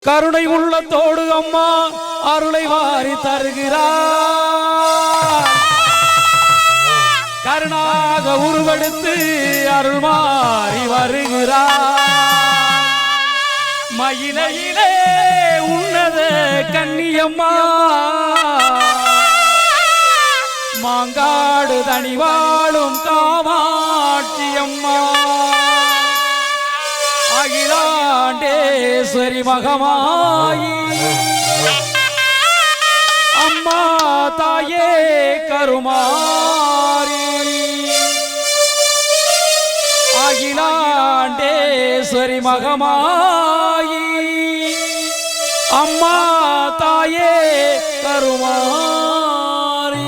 கருணை உள்ளத்தோடு அம்மா அருளை வாரி தருகிறார். கருணாக உருவெடுத்து அருள் மாறி வருகிறார். மயிலையிலே உன்னத கன்னியம்மா மாங்காடு தனி வாழும் காமாட்சி அம்மா அகிலாண்டேஸ்வரி மகமாயி அம்மா தாயே கருமாரி அகிலாண்டேஸ்வரி மகமாயி அம்மா தாயே கருமாரி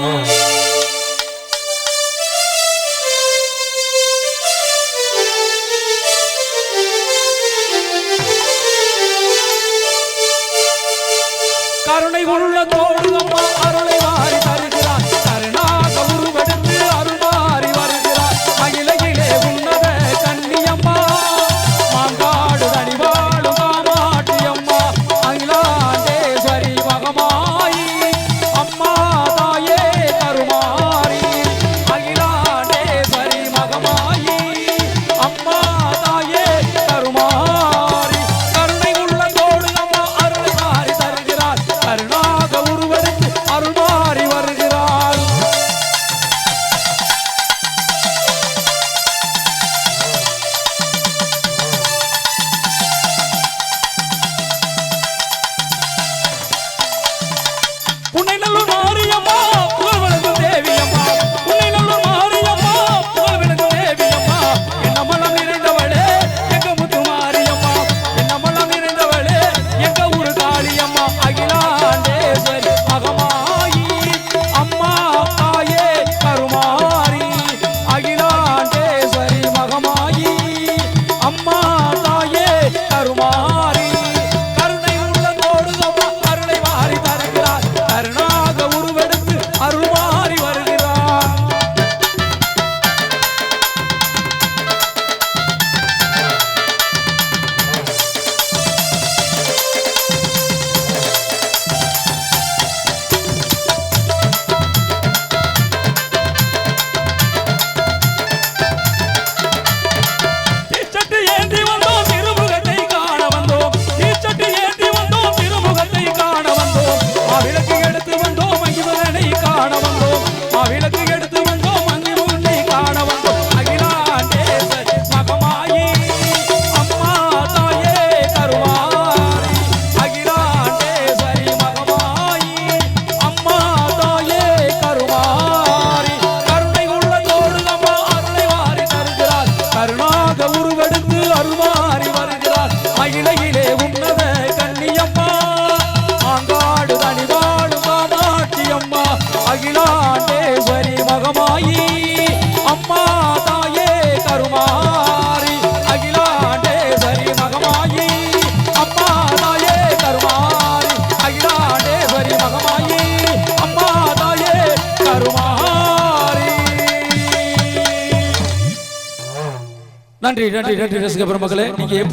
கருணை உள்ளத்தோடு அம்மா அருளை வாரி தருகிறார். கருணாக உருவெடுத்து அருள் மாறி வருகிறார். மயிலையிலே உன்னத கன்னியம்மா மாங்காடு தனி வாழும் காமாட்சி அம்மா அகிலாண்டேஸ்வரி மகமாயி அம்மா தாயே கருமாரி அகிலாண்டேஸ்வரி மகமாயி அம்மா தாயே கருமாரி கருணை உள்ளத்தோடு அம்மா அருளை வாரி தருகிறார். கருணாக உருவெடுத்து அருள் மாறி வருகிறார். புன்னைநல்லூர் மாரியம்மா புகழ் விளங்கும் தேவியம்மா புன்னைநல்லூர் மாரியம்மா புகழ் விளங்கும் தேவியம்மா என்னமலம் நிறைந்தவளே எங்க முத்து மாரியம்மா என்னமலம் நிறைந்தவளே எங்க ஊரு காளியம்மா அகிலாண்டேஸ்வரி மகமாயி அம்மா தாயே கருமாரி அகிலாண்டேஸ்வரி மகமாயி அம்மா தாயே கருமாரி கருணை உள்ளத்தோடு அம்மா அருளை வாரி தருகிறார். கருணாக உருவெடுத்து அருள் மாறி வருகிறார். தீச்சட்டி ஏந்தி வந்தோம் திருமுகத்தை காண வந்தோம். தீச்சட்டி ஏந்தி வந்தோம் திருமுகத்தை காண வந்தோம். மாவிளக்கு எடுத்து வந்தோம் மகிழ்வனை காண வந்தோம். மாவிளக்கு எடுத்து வந்தோம் மகிழ்வனை காண வந்தோம். அகிலாண்டேஸ்வரி மகமாயி அம்மா தாயே கருமாரி அகிலாண்டேஸ்வரி மகமாயி அம்மா தாயே கருமாரி கருணை உள்ளத்தோடு அம்மா அருளை வாரி தருகிறார். கருணாக உருவெடுத்து அருள் மாறி வருகிறார். மயிலையிலே உன்னத கன்னியம்மா மாங்காடு தனி வாழும் காமாட்சி அம்மா அகிலாண்டேஸ்வரி மகமாயி அம்மா தாயே கருமாரி அகிலாண்டேஸ்வரி மகமாயி அம்மா தாயே கருமாரி அகிலாண்டேஸ்வரி மகமாயி அம்மா தாயே கருமாரி. நன்றி நன்றி நன்றி ரசிக பெருமக்களே, நீங்க எப்படி